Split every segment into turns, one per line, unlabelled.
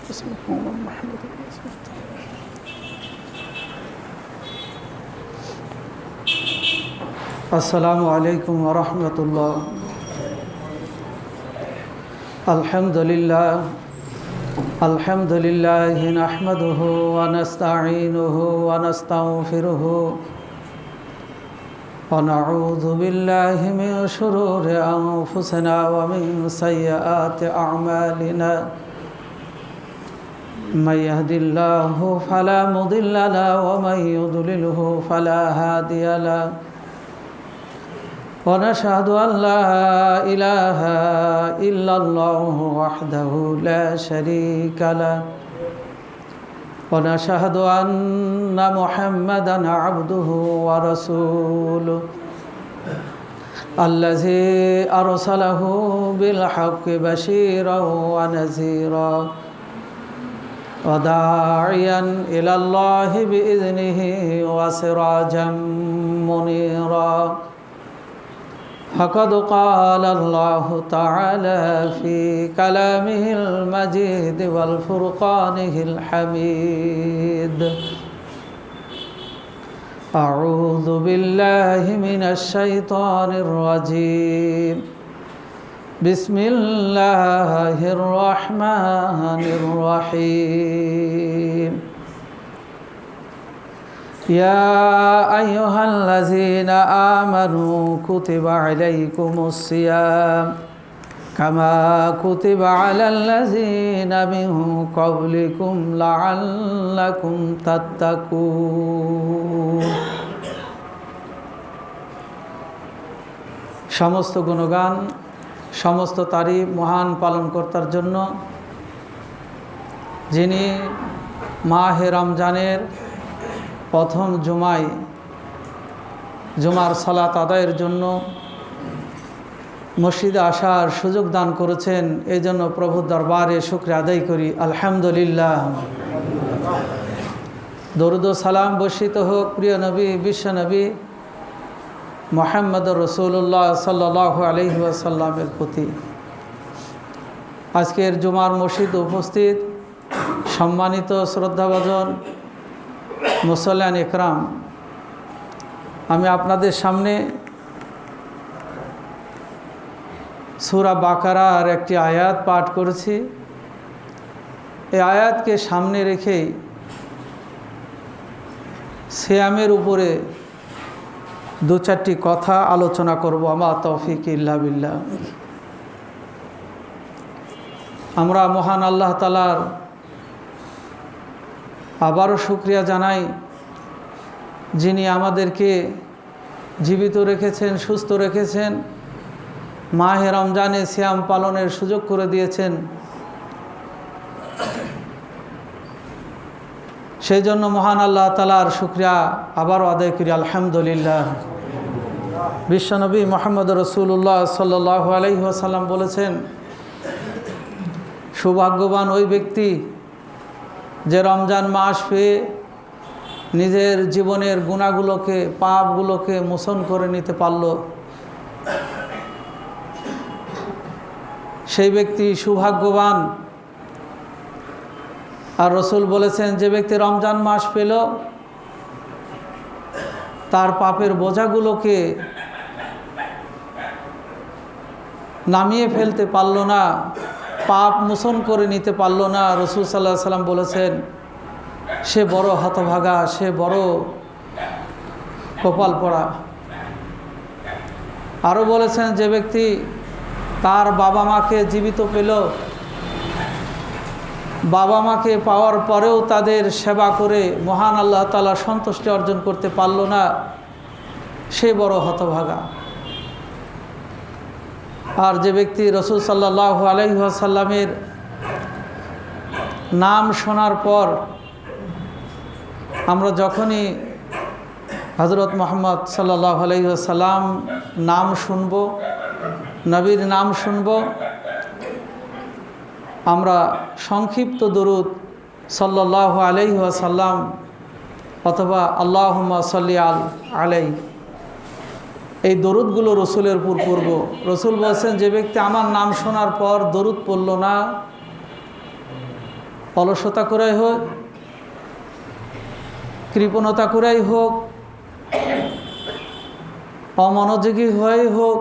আসসালামু আলাইকুম ওয়া রাহমাতুল্লাহ। আলহামদুলিল্লাহ নাহমাদুহু ওয়া নাস্তাঈনুহু ওয়া নাস্তাগফিরুহু ওয়া নাউযু বিল্লাহি মিন শুরুরি আনফুসিনা ওয়া মিন সাইয়্যাতি আ'মালিনা। মান ইয়াহদিল্লাহু ফালা মুদিল্লা লাহু ওয়া মান ইউদ্লিলহু ফালা হাদিয়া লাহু। ونشهد أن لا إله إلا الله وحده لا شريك له ونشهد أن محمدا عبده ورسوله الذي أرسله بالحق بشيرا ونذيرا وداعيا إلى الله بإذنه وسراجا منيرا. فقد قال الله تعالى في كلامه المجيد والفرقانه الحميد: أعوذ بالله من الشيطان الرجيم. بسم الله الرحمن الرحيم. يا أيها الذين آمنوا كتب عليكم الصيام كما كتب على الذين من قبلكم لعلكم تتقون. সমস্ত গুণগান, সমস্ত তারিফ মহান পালনকর্তার জন্য, যিনি মাহে রমজানের প্রথম জুমায় জুমার সালাত আদায়ের জন্য মসজিদে আসার সুযোগ দান করেছেন। এই জন্য প্রভুর দরবারে শুকরিয়া আদায় করি, আলহামদুলিল্লাহ। দরুদ ও সালাম বর্ষিত হোক প্রিয় নবী, বিশ্ব নবী মুহাম্মদ রাসূলুল্লাহ সাল্লাল্লাহু আলাইহি ওয়াসাল্লামের প্রতি। আজকের জুমার মসজিদে উপস্থিত সম্মানিত শ্রদ্ধাভাজন মুসল্লিয়ান ইকরাম, আমি আপনাদের সামনে সূরা বাকারার একটি আয়াত পাঠ করেছি। এই আয়াতকে সামনে রেখেই সিয়ামের উপরে দু চারটি কথা আলোচনা করব। আমা তৌফিক ইল্লা বিল্লাহ। আমরা মহান আল্লাহ তাআলার আবারও শুকরিয়া জানাই, যিনি আমাদেরকে জীবিত রেখেছেন, সুস্থ রেখেছেন, মাহে রমজানে সিয়াম পালনের সুযোগ করে দিয়েছেন। সেই জন্য মহান আল্লাহ তাআলার শুকরিয়া আবারও আদায় করি, আলহামদুলিল্লাহ। বিশ্বনবী মুহাম্মদ রাসূলুল্লাহ সাল্লাল্লাহু আলাইহি ওয়াসাল্লাম বলেছেন, সৌভাগ্যবান ওই ব্যক্তি যে রমজান মাস পেয়ে নিজের জীবনের গুনাহগুলোকে, পাপগুলোকে মোচন করে নিতে পারল। সেই ব্যক্তি সৌভাগ্যবান। আর রসুল বলেছেন, যে ব্যক্তি রমজান মাস পেল তার পাপের বোঝাগুলোকে নামিয়ে ফেলতে পারল না, পাপ মোচন করে নিতে পারল না, রসুল সাল্লাল্লাহু আলাইহি সাল্লাম বলেছেন সে বড় হতভাগা, সে বড় কপাল পড়া। আরও বলেছেন, যে ব্যক্তি তার বাবা মাকে জীবিত পেল, বাবা মাকে পাওয়ার পরেও তাদের সেবা করে মহান আল্লাহ তাআলা সন্তুষ্টি অর্জন করতে পারল না, সে বড় হতভাগা। আর যে ব্যক্তি রাসূল সাল্লাল্লাহু আলাইহি ওয়াসাল্লামের নাম শোনার পর, আমরা যখনই হযরত মুহাম্মদ সাল্লাল্লাহু আলাইহি ওয়াসাল্লাম নাম শুনব, নবীর নাম শুনব, আমরা সংক্ষিপ্ত দরুদ সাল্লাল্লাহু আলাইহি ওয়াসাল্লাম অথবা আল্লাহুম্মা সাল্লি আলাইহি, এই দরুদগুলো রসুলের উপর পড়ব। রসুল বলছেন, যে ব্যক্তি আমার নাম শোনার পর দরুদ পড়ল না, অলসতা করাই হোক, কৃপণতা করাই হোক, অমনোযোগী হয়েই হোক,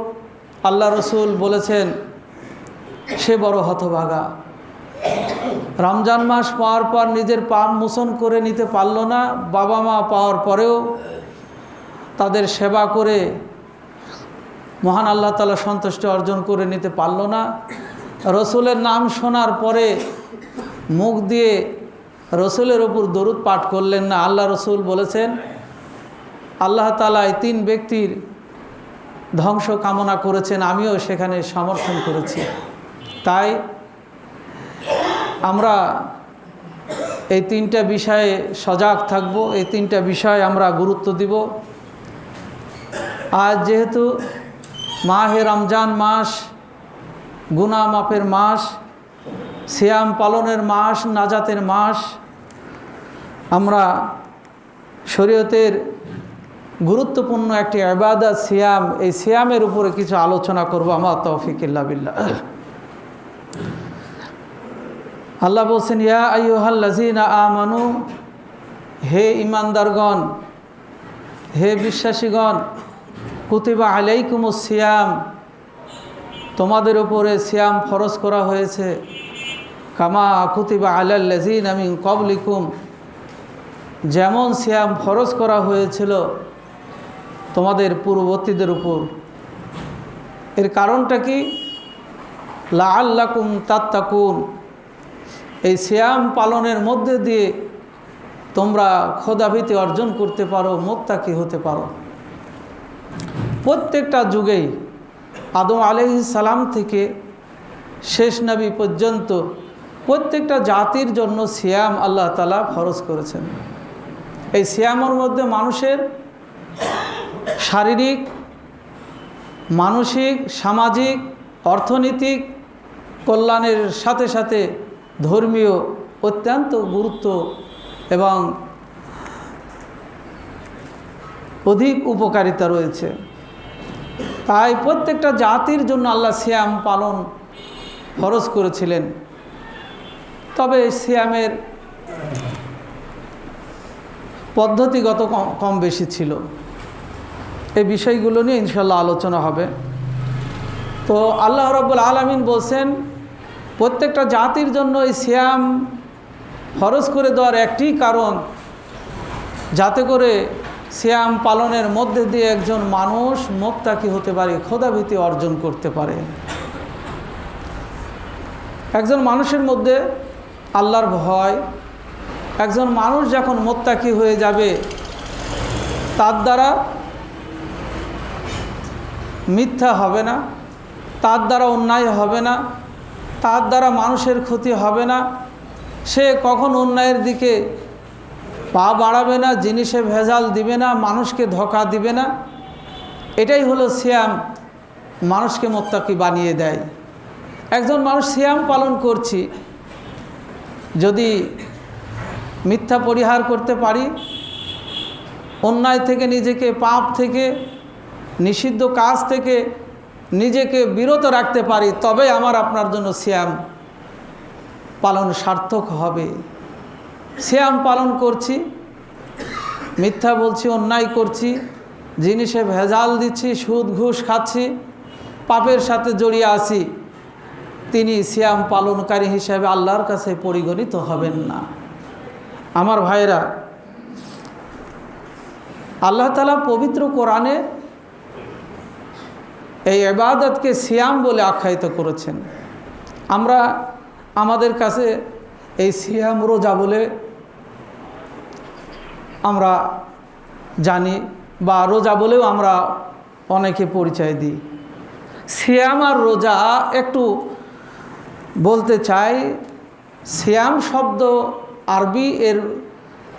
আল্লাহ রসুল বলেছেন সে বড় হতভাগা। রমজান মাস পাওয়ার পর নিজের পাপ মোচন করে নিতে পারল না, বাবা মা পাওয়ার পরেও তাদের সেবা করে মহান আল্লাহ তাআলা সন্তুষ্টি অর্জন করে নিতে পারল না। রসুলের নাম শোনার পরে মুখ দিয়ে রসুলের উপর দরুদ পাঠ করলেন না। আল্লাহ রসুল বলেছেন আল্লাহ তাআলা এই 3 ব্যক্তির ধ্বংস কামনা করেছেন, আমিও সেখানে সমর্থন করেছি। তাই আমরা এই 3টা বিষয়ে সজাগ থাকব, এই 3টা বিষয়ে আমরা গুরুত্ব দিব। আজ যেহেতু মাহে রমজান মাস, গুনাহ মাফের মাস, সিয়াম পালনের মাস, নাজাতের মাস, আমরা শরীয়তের গুরুত্বপূর্ণ একটি ইবাদত সিয়াম, এই সিয়ামের উপরে কিছু আলোচনা করব। আমার তৌফিক ইল্লা বিল্লাহ। আল্লাহ বলছেন ইয়া আইয়ুহাল্লাযীনা আমানু, হে ঈমানদারগণ, হে বিশ্বাসীগণ, কুতিবা আলাইকুমুস সিয়াম, তোমাদের উপরে সিয়াম ফরজ করা হয়েছে, কামা কুতিবা আলাল্লাযীনা মিন ক্বাবলিকুম, যেমন সিয়াম ফরজ করা হয়েছিল তোমাদের পূর্ববর্তীদের উপর। এর কারণটা কি? লাআল্লাকুম তাত্তাকুন, এই সিয়াম পালনের মধ্যে দিয়ে তোমরা খোদাভীতি অর্জন করতে পারো, মুত্তাকি হতে পারো। প্রত্যেকটা যুগেই আদম আলাইহিস সালাম থেকে শেষ নবী পর্যন্ত প্রত্যেকটা জাতির জন্য সিয়াম আল্লাহ তাআলা ফরজ করেছেন। এই সিয়ামের মধ্যে মানুষের শারীরিক, মানসিক, সামাজিক, অর্থনৈতিক কল্যাণের সাথে সাথে ধর্মীয় অত্যন্ত গুরুত্ব এবং অধিক উপকারিতা রয়েছে। তাই প্রত্যেকটা জাতির জন্য আল্লাহ সিয়াম পালন ফরজ করেছিলেন। তবে সিয়ামের পদ্ধতিগত কম বেশি ছিল। এই বিষয়গুলো নিয়ে ইনশাআল্লাহ আলোচনা হবে। তো আল্লাহ রাব্বুল আলামিন বলছেন প্রত্যেকটা জাতির জন্য এই সিয়াম ফরজ করে দেওয়ার একটি কারণ, যাতে করে সিয়াম পালনের মধ্যে দিয়ে একজন মানুষ মুত্তাকি হতে পারে, খোদাভীতি অর্জন করতে পারে। একজন মানুষের মধ্যে আল্লাহর ভয়, একজন মানুষ যখন মুত্তাকি হয়ে যাবে, তার দ্বারা মিথ্যা হবে না, তার দ্বারা অন্যায় হবে না, তার দ্বারা মানুষের ক্ষতি হবে না, সে কখন অন্যায়ের দিকে পা বাড়াবে না, জিনিসে ভেজাল দিবে না, মানুষকে ধোঁকা দিবে না। এটাই হলো সিয়াম মানুষকে মুত্তাকি বানিয়ে দেয়। একজন মানুষ সিয়াম পালন করছি, যদি মিথ্যা পরিহার করতে পারি, অন্যায় থেকে নিজেকে, পাপ থেকে, নিষিদ্ধ কাজ থেকে নিজেকে বিরত রাখতে পারি, তবে আমার আপনার জন্য সিয়াম পালন সার্থক হবে। সিয়াম পালন করছি, মিথ্যা বলছি, অন্যায় করছি, জিনিসে ভেজাল দিচ্ছি, সুদ ঘুষ খাচ্ছি, পাপের সাথে জড়িয়ে আছি, তিনি সিয়াম পালনকারী হিসাবে আল্লাহর কাছে পরিগণিত হবেন না। আমার ভাইরা, আল্লাহ তাআলা পবিত্র কোরআনে এই ইবাদতকে সিয়াম বলে আখ্যায়িত করেছেন। আমরা আমাদের কাছে এই সিয়াম রোজা বলে আমরা জানি, বা রোজা বলেও আমরা অনেকে পরিচয় দিই। সিয়াম আর রোজা একটু বলতে চাই। সিয়াম শব্দ আরবি, এর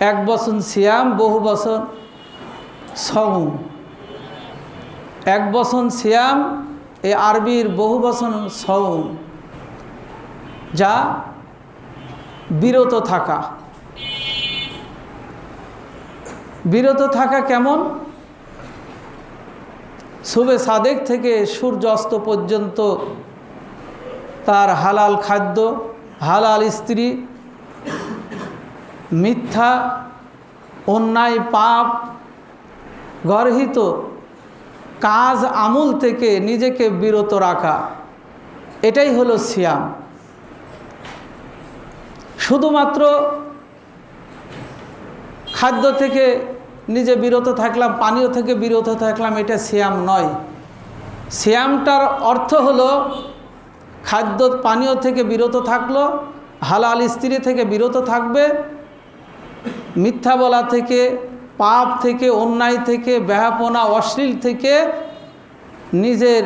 এক বচন সিয়াম, বহু বচন সওম। এক বচন সিয়াম, এই আরবির বহু বচন সওম, যা বিরত থাকা। বিরত থাকা কেমন? শুবে সাদেক থেকে সূর্য অস্ত পর্যন্ত তার হালাল খাদ্য, হালাল স্ত্রী, মিথ্যা, অন্যায়, পাপ গর্হিত কাজ আমল থেকে নিজেকে বিরত রাখা, এটাই হলো সিয়াম। শুধুমাত্র খাদ্য থেকে নিজে বিরত থাকলাম, পানীয় থেকে বিরত থাকলাম, এটা সিয়াম নয়। সিয়ামটার অর্থ হলো খাদ্য পানীয় থেকে বিরত থাকলো, হালাল স্ত্রী থেকে বিরত থাকবে, মিথ্যা বলা থেকে, পাপ থেকে, অন্যায় থেকে, ব্যাহাপনা, অশ্লীল থেকে নিজের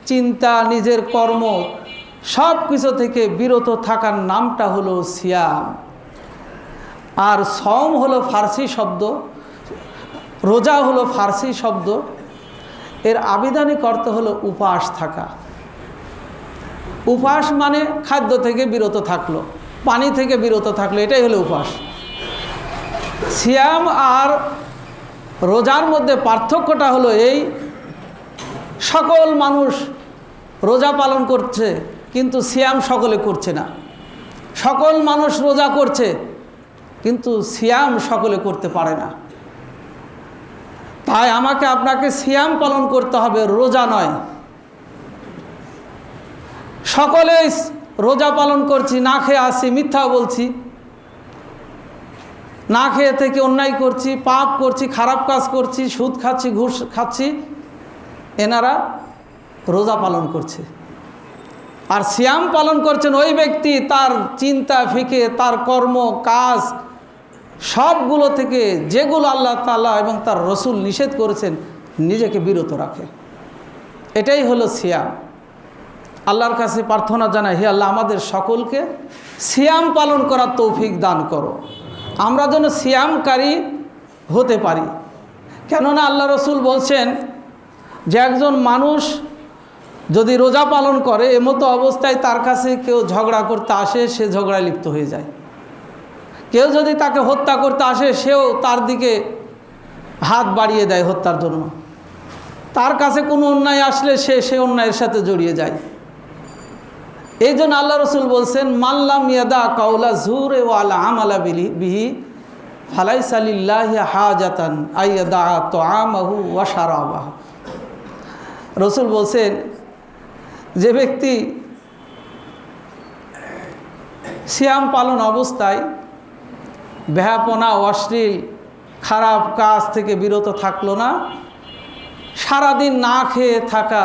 চিন্তা, নিজের কর্ম সব কিছু থেকে বিরত থাকার নামটা হলো সিয়াম। আর সওম হলো ফার্সি শব্দ, রোজা হলো ফার্সি শব্দ, এর আবিধানিক অর্থ হলো উপবাস থাকা। উপবাস মানে খাদ্য থেকে বিরত থাকলো, পানি থেকে বিরত থাকলো, এটাই হলো উপবাস। সিয়াম আর রোজার মধ্যে পার্থক্যটা হলো এই, সকল মানুষ রোজা পালন করছে কিন্তু সিয়াম সকলে করছে না। সকল মানুষ রোজা করছে কিন্তু সিয়াম সকলে করতে পারে না। তাই আমাকে আপনাকে সিয়াম পালন করতে হবে, রোজা নয়। সকলেই রোজা পালন করছি, না খেয়ে আসি, মিথ্যা বলছি, না খেয়ে থেকে অন্যায় করছি, পাপ করছি, খারাপ কাজ করছি, সুদ খাচ্ছি, ঘুষ খাচ্ছি, এনারা রোজা পালন করছে। আর সিয়াম পালন করছেন ওই ব্যক্তি তার চিন্তা ফিকে, তার কর্ম কাজ সবগুলো থেকে যেগুলো আল্লাহ তাআলা এবং তার রসুল নিষেধ করেছেন নিজেকে বিরত রাখে। এটাই হলো সিয়াম। আল্লাহর কাছে প্রার্থনা জানাই, হে আল্লাহ আমাদের সকলকে সিয়াম পালন করার তৌফিক দান করো, আমরা যেন সিয়ামকারী হতে পারি। কেননা আল্লাহ রসুল বলছেন যে একজন মানুষ যদি রোজা পালন করে এমতো অবস্থায় তার কাছে কেউ ঝগড়া করতে আসে, সে ঝগড়ায় লিপ্ত হয়ে যায়। কেউ যদি তাকে হত্যা করতে আসে সেও তার দিকে হাত বাড়িয়ে দেয় হত্যার জন্য। তার কাছে কোনো অন্যায় আসলে সে অন্যায়ের সাথে জড়িয়ে যায়। এই জন্য আল্লাহ রসুল বলছেন, মাল্লাম ইয়াদা কাউলা জুরে ওয়াল আমালা বিহি ফালাইসা লিল্লাহি হাজাতান আইয়াদা তাআমাহু ওয়া শারাবাহু। রসুল বলছেন, যে ব্যক্তি সিয়াম পালন অবস্থায় ব্যাহাপনা, অশ্লীল খারাপ কাজ থেকে বিরত থাকলো না, সারাদিন না খেয়ে থাকা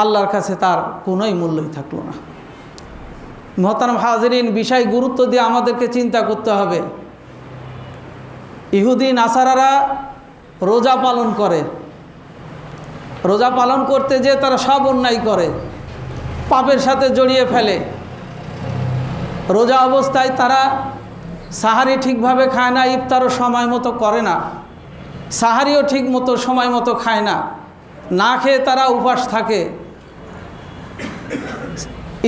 আল্লাহর কাছে তার কোনোই মূল্যই থাকলো না। মোহতারাম হাজরিন, বিষয় গুরুত্ব দিয়ে আমাদেরকে চিন্তা করতে হবে। ইহুদি নাসারারা রোজা পালন করে, রোজা পালন করতে যে তারা সব অন্যায় করে, পাপের সাথে জড়িয়ে ফেলে। রোজা অবস্থায় তারা সাহারি ঠিকভাবে খায় না, ইফতারও সময় মতো করে না, সাহারিও ঠিক মতো সময় মতো খায় না, না খেয়ে তারা উপবাস থাকে।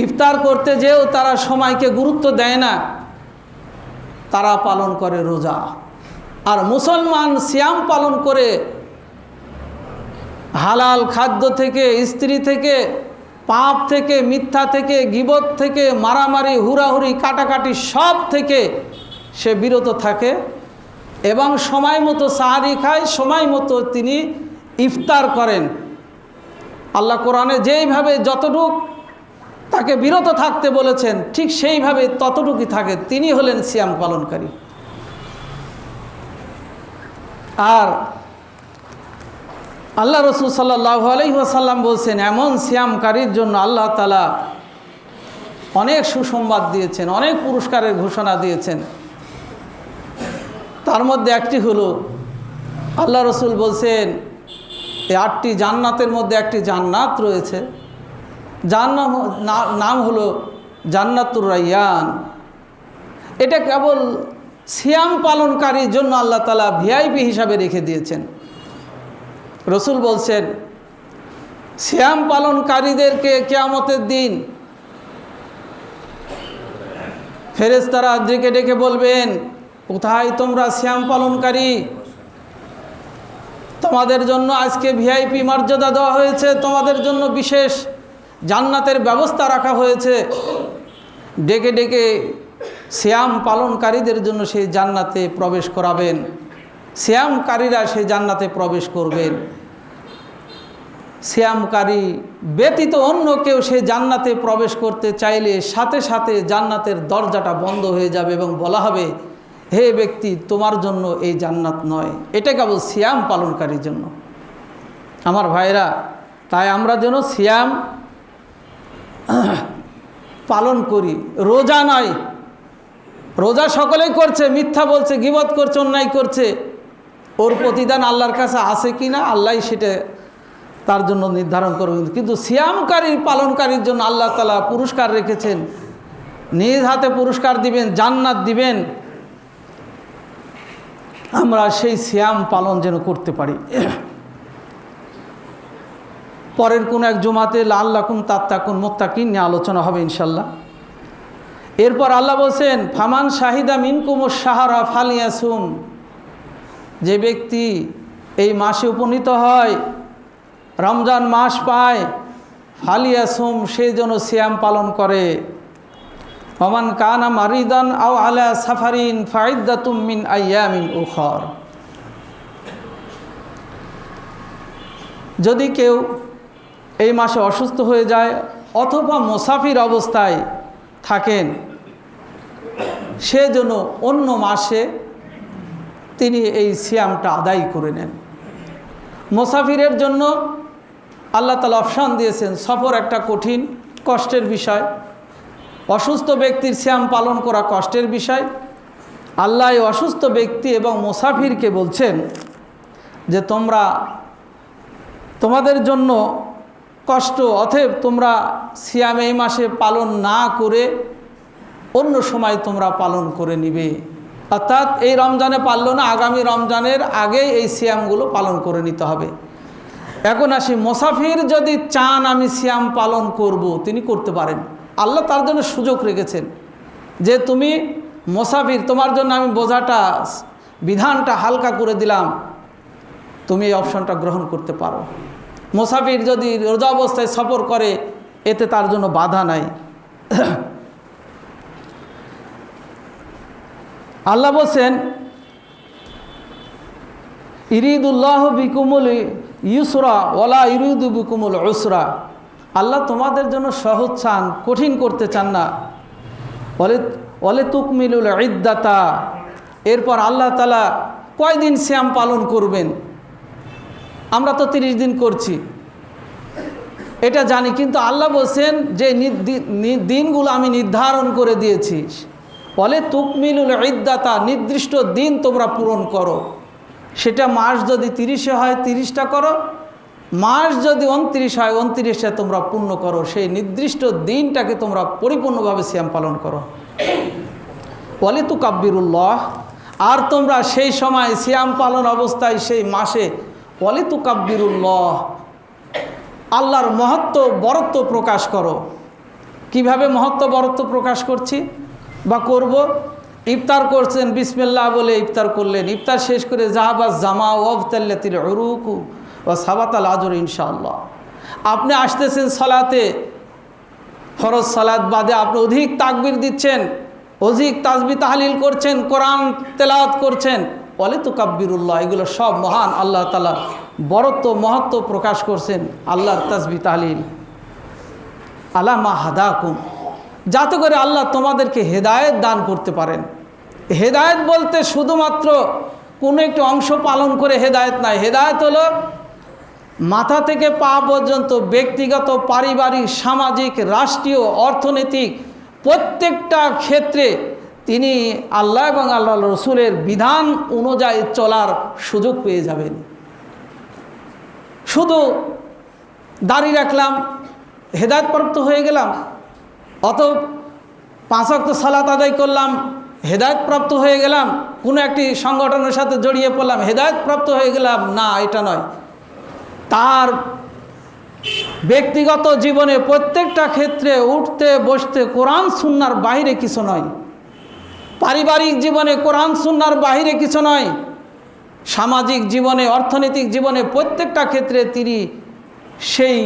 ইফতার করতে যেও তারা সময়কে গুরুত্ব দেয় না, তারা পালন করে রোজা। আর মুসলমান সিয়াম পালন করে হালাল খাদ্য থেকে, স্ত্রী থেকে, পাপ থেকে, মিথ্যা থেকে, গীবত থেকে, মারামারি, হুড়াহুড়ি, কাটাকাটি সব থেকে সে বিরত থাকে এবং সময় মতো সাহারি খায়, সময় মতো তিনি ইফতার করেন। আল্লাহ কোরআনে যেইভাবে যতটুক তাকে বিরত থাকতে বলেছেন ঠিক সেইভাবে ততটুকুই থাকে, তিনি হলেন সিয়াম পালনকারী। আর আল্লাহ রসুল সাল্লাল্লাহু আলাইহি ওয়াসাল্লাম বলছেন, এমন সিয়ামকারীর জন্য আল্লাহ তাআলা অনেক সুসংবাদ দিয়েছেন, অনেক পুরস্কারের ঘোষণা দিয়েছেন। তার মধ্যে একটি হলো, আল্লাহ রসুল বলছেন এই 8টি জান্নাতের মধ্যে একটি জান্নাত রয়েছে, যার নাম হলো জান্নাতুর রায়্যান। এটা কেবল সিয়াম পালনকারীর জন্য আল্লাহ তাআলা ভিআইপি হিসাবে রেখে দিয়েছেন। রসুল বলছেন, সিয়াম পালনকারীদেরকে কিয়ামতের দিন ফেরেশতারা ডেকে ডেকে বলবেন, কোথায় তোমরা সিয়াম পালনকারী? তোমাদের জন্য আজকে ভিআইপি মর্যাদা দেওয়া হয়েছে, তোমাদের জন্য বিশেষ জান্নাতের ব্যবস্থা রাখা হয়েছে। ডেকে ডেকে সিয়াম পালনকারীদের জন্য সেই জান্নাতে প্রবেশ করাবেন, সিয়ামকারীরা সেই জান্নাতে প্রবেশ করবেন। সিয়ামকারী ব্যতীত অন্য কেউ সেই জান্নাতে প্রবেশ করতে চাইলে সাথে সাথে জান্নাতের দরজাটা বন্ধ হয়ে যাবে এবং বলা হবে, হে ব্যক্তি, তোমার জন্য এই জান্নাত নয়, এটা কেবল সিয়াম পালনকারীর জন্য। আমার ভাইরা, তাই আমরা যেন সিয়াম পালন করি। রোজা নয়, রোজা সকলেই করছে, মিথ্যা বলছে, গীবত করছে, অন্যায় করছে, ওর প্রতিদান আল্লাহর কাছে আছে কি না আল্লাহ সেটা তার জন্য নির্ধারণ করবেন। কিন্তু সিয়ামকারী পালনকারীর জন্য আল্লাহ তাআলা পুরস্কার রেখেছেন, নিজ হাতে পুরস্কার দিবেন, জান্নাত দিবেন। আমরা সেই সিয়াম পালন যেন করতে পারি। পরের কোন এক জুমাতে লাআল্লাকুম তাত্তাকুন মুত্তাকিন নিয়ে আলোচনা হবে ইনশাল্লাহ। এরপর আল্লাহ বলছেন, ফামান শাহিদা মিনকুমুশ শাহরা ফালিয়াসুম, যে ব্যক্তি এই মাসে উপনীত হয়, রমজান মাস পায়, ফালিয়াসুম, সে যেন সিয়াম পালন করে। ওমান কানা মারিদান আও আলা সাফারিন ফাইদ্দাতুম মিন আইয়ামিন উখর, যদি কেউ এই মাসে অসুস্থ হয়ে যায় অথবা মুসাফির অবস্থায় থাকেন, সে যেন অন্য মাসে তিনি এই সিয়ামটা আদায় করে নেন। মুসাফিরের জন্য আল্লাহ তাআলা অপশান দিয়েছেন, সফর একটা কঠিন কষ্টের বিষয়, অসুস্থ ব্যক্তির সিয়াম পালন করা কষ্টের বিষয়। আল্লাহ এই অসুস্থ ব্যক্তি এবং মুসাফিরকে বলছেন যে তোমাদের জন্য কষ্ট, অতএব তোমরা সিয়াম এই মাসে পালন না করে অন্য সময় তোমরা পালন করে নিবে। অর্থাৎ এই রমজানে পারলো না, আগামী রমজানের আগেই এই সিয়ামগুলো পালন করে নিতে হবে। এখন আসি, মুসাফির যদি চান আমি সিয়াম পালন করব, তিনি করতে পারেন। আল্লাহ তার জন্য সুযোগ রেখেছেন যে তুমি মুসাফির, তোমার জন্য আমি বোঝাটা, বিধানটা হালকা করে দিলাম, তুমি এই অপশনটা গ্রহণ করতে পারো। মুসাফির যদি রোজা অবস্থায় সফর করে, এতে তার জন্য বাধা নাই। আল্লাহ বলছেন, ইরিদুল্লাহ বিকুমুল ইউসরা ওয়ালা ইরিদু বিকুমুল উসরা, আল্লাহ তোমাদের জন্য সহজ চান, কঠিন করতে চান না। ওয়ালে তুকমিলুল ইদ্দাতা, এরপর আল্লাহ তাআলা কয়দিন সিয়াম পালন করবেন? আমরা তো 30 দিন করছি, এটা জানি, কিন্তু আল্লাহ বলছেন যে দিনগুলো আমি নির্ধারণ করে দিয়েছি। বলে তুকমিলুল ইদ্দাতা, নির্দিষ্ট দিন তোমরা পূরণ করো। সেটা মাস যদি 30-এ হয় 30টা করো, মাস যদি 29 হয় 29টা তোমরা পূর্ণ করো। সেই নির্দিষ্ট দিনটাকে তোমরা পরিপূর্ণভাবে সিয়াম পালন করো। বলে তুকাব্বিরুল্লাহ, আর তোমরা সেই সময় সিয়াম পালন অবস্থায় সেই মাসে বলে তুকাব্বিরুল্লাহ, আল্লাহর মহত্ব বরত্ব প্রকাশ করো। কিভাবে মহত্ব বরত্ব প্রকাশ করছি বা করব? ইফতার করছেন, বিসমিল্লাহ বলে ইফতার করলেন, ইফতার শেষ করে জাহাবাজ জামা ওয়াবতাল্লাতিল উরুকু ওয়া সাবাতাল আজর ইনশাআল্লাহ। আপনি আসতেছেন সালাতে, ফরজ সালাত বাদে আপনি অধিক তাকবীর দিচ্ছেন, অধিক তাসবিহ তাহলিল করছেন, কোরআন তেলাওয়াত করছেন, বলে তুকাব্বিরুল্লাহ, এগুলো সব মহান আল্লাহ তাআলার বরত্ব মহত্ব প্রকাশ করছেন। আল্লাহর তাসবিহ তাহলিল আলা মা হাদাকুম, যাতে করে আল্লাহ তোমাদেরকে হেদায়েত দান করতে পারেন। হেদায়েত বলতে শুধুমাত্র কোনো একটি অংশ পালন করে হেদায়েত নাই। হেদায়েত হলো মাথা থেকে পা পর্যন্ত ব্যক্তিগত, পারিবারিক, সামাজিক, রাষ্ট্রীয়, অর্থনৈতিক প্রত্যেকটা ক্ষেত্রে তিনি আল্লাহ এবং আল্লাহ রসুলের বিধান অনুযায়ী চলার সুযোগ পেয়ে যাবেন। শুধু দাড়ি রাখলাম, হেদায়েতপ্রাপ্ত হয়ে গেলাম, অত 5 ওয়াক্ত সালাত আদায় করলাম, হেদায়েতপ্রাপ্ত হয়ে গেলাম, কোনো একটি সংগঠনের সাথে জড়িয়ে পড়লাম, হেদায়েতপ্রাপ্ত হয়ে গেলাম, না, এটা নয়। তার ব্যক্তিগত জীবনে প্রত্যেকটা ক্ষেত্রে উঠতে বসতে কোরআন সুন্নাহর বাইরে কিছু নয়, পারিবারিক জীবনে কোরআন সুন্নাহর বাইরে কিছু নয়, সামাজিক জীবনে, অর্থনৈতিক জীবনে প্রত্যেকটা ক্ষেত্রে তিনি সেই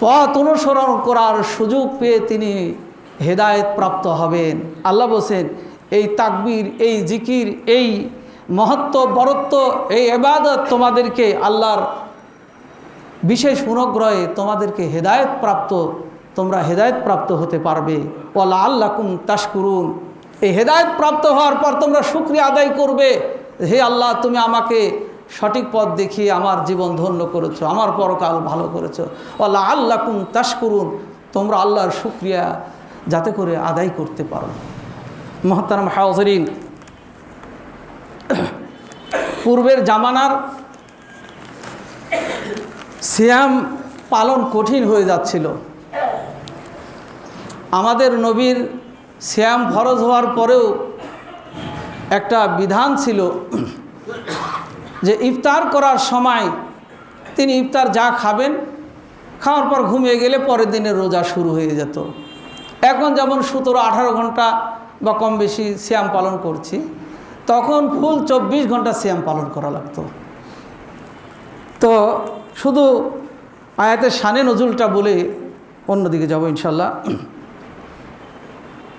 পথ অনুসরণ করার সুযোগ পেয়ে তিনি হেদায়েত প্রাপ্ত হবেন। আল্লাহ বলছেন এই তাকবীর, এই জিকির, এই মহত্ব বরত্ব, এই ইবাদত তোমাদেরকে আল্লাহর বিশেষ অনুগ্রহে তোমাদেরকে হেদায়েত প্রাপ্ত, তোমরা হেদায়েত প্রাপ্ত হতে পারবে। ওয়ালা আল্লাকুম তাশকুরুন, এই হেদায়েত প্রাপ্ত হওয়ার পর তোমরা শুকরিয়া আদায় করবে, হে আল্লাহ তুমি আমাকে সঠিক পথ দেখিয়ে আমার জীবন ধন্য করেছো, আমার পরকাল ভালো করেছো। ওয়ালা আল্লাকুম তাশকুরুন, তোমরা আল্লাহর শুকরিয়া যাতে করে আদায় করতে পারো। মুহতারাম হাজিরিন, পূর্বের জামানার সিয়াম পালন কঠিন হয়ে যাচ্ছিল। আমাদের নবীর সিয়াম ফরজ হওয়ার পরেও একটা বিধান ছিল যে ইফতার করার সময় তিনি ইফতার যা খাবেন, খাওয়ার পর ঘুমিয়ে গেলে পরের দিনের রোজা শুরু হয়ে যেত। এখন যেমন 17-18 ঘন্টা বা কম বেশি সিয়াম পালন করছি, তখন ফুল 24 ঘন্টা সিয়াম পালন করা লাগতো। তো শুধু আয়াতের শানে নজুলটা বলে অন্যদিকে যাব ইনশাল্লাহ।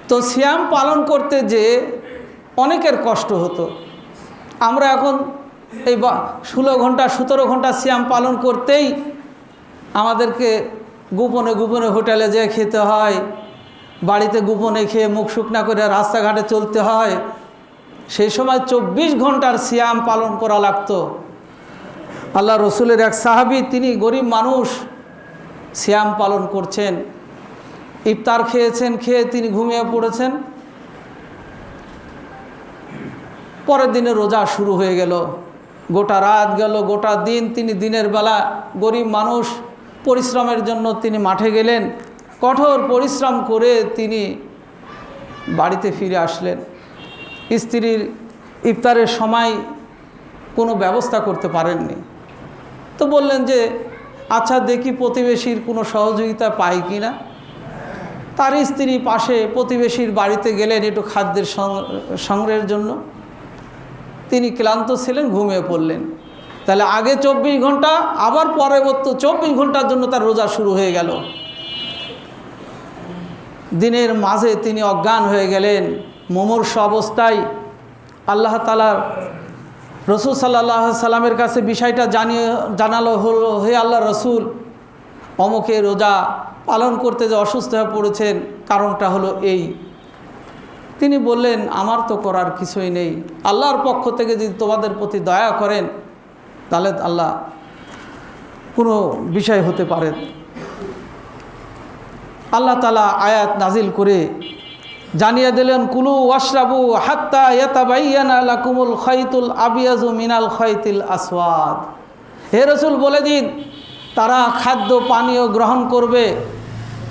তো সিয়াম পালন করতে যে অনেকের কষ্ট হতো। আমরা এখন এই 16 ঘন্টা 17 ঘন্টা সিয়াম পালন করতেই আমাদেরকে গোপনে গোপনে হোটেলে যেয়ে খেতে হয়, বাড়িতে গোপনে খেয়ে মুখ শুকনা করে রাস্তাঘাটে চলতে হয়। সেই সময় 24 ঘন্টার সিয়াম পালন করা লাগতো। আল্লাহ রসুলের এক সাহাবী, তিনি গরিব মানুষ, সিয়াম পালন করছেন, ইফতার খেয়েছেন, খেয়ে তিনি ঘুমিয়ে পড়েছেন। পরের দিনে রোজা শুরু হয়ে গেল, গোটা রাত গেল, গোটা দিন তিনি দিনের বেলা গরিব মানুষ পরিশ্রমের জন্য তিনি মাঠে গেলেন, কঠোর পরিশ্রম করে তিনি বাড়িতে ফিরে আসলেন। স্ত্রীর ইফতারের সময় কোনো ব্যবস্থা করতে পারেননি। তো বললেন যে আচ্ছা দেখি প্রতিবেশীর কোনো সহযোগিতা পাই কি না। তার স্ত্রী পাশে প্রতিবেশীর বাড়িতে গেলেন একটু খাদ্যের সংগ্রহের জন্য। তিনি ক্লান্ত ছিলেন, ঘুমিয়ে পড়লেন। তাহলে আগে 24 ঘন্টা, আবার পরবর্তী 24 ঘন্টার জন্য তার রোজা শুরু হয়ে গেল। দিনের মাঝে তিনি অজ্ঞান হয়ে গেলেন, মুমূর্ষু অবস্থায়। আল্লাহ তাআলা রসুল সাল্লাল্লাহু আলাইহি সাল্লামের কাছে বিষয়টা জানালো হলো, হে আল্লাহ রসুল, অমুকে রোজা পালন করতে যে অসুস্থ হয়ে পড়েছেন, কারণটা হলো এই। তিনি বললেন আমার তো করার কিছুই নেই, আল্লাহর পক্ষ থেকে যদি তোমাদের প্রতি দয়া করেন তাহলে আল্লাহ কোনো বিষয় হতে পারে। আল্লাহ তাআলা আয়াত নাজিল করে জানিয়ে দিলেন, কুলু ওয়াশরাবু হাত্তা ইয়াতাবাইয়ানা লাকুমুল খাইতুল আবিয়াজু মিনাল খাইতিল আসওয়াদ। হে রাসূল বলে দিন, তারা খাদ্য পানীয় গ্রহণ করবে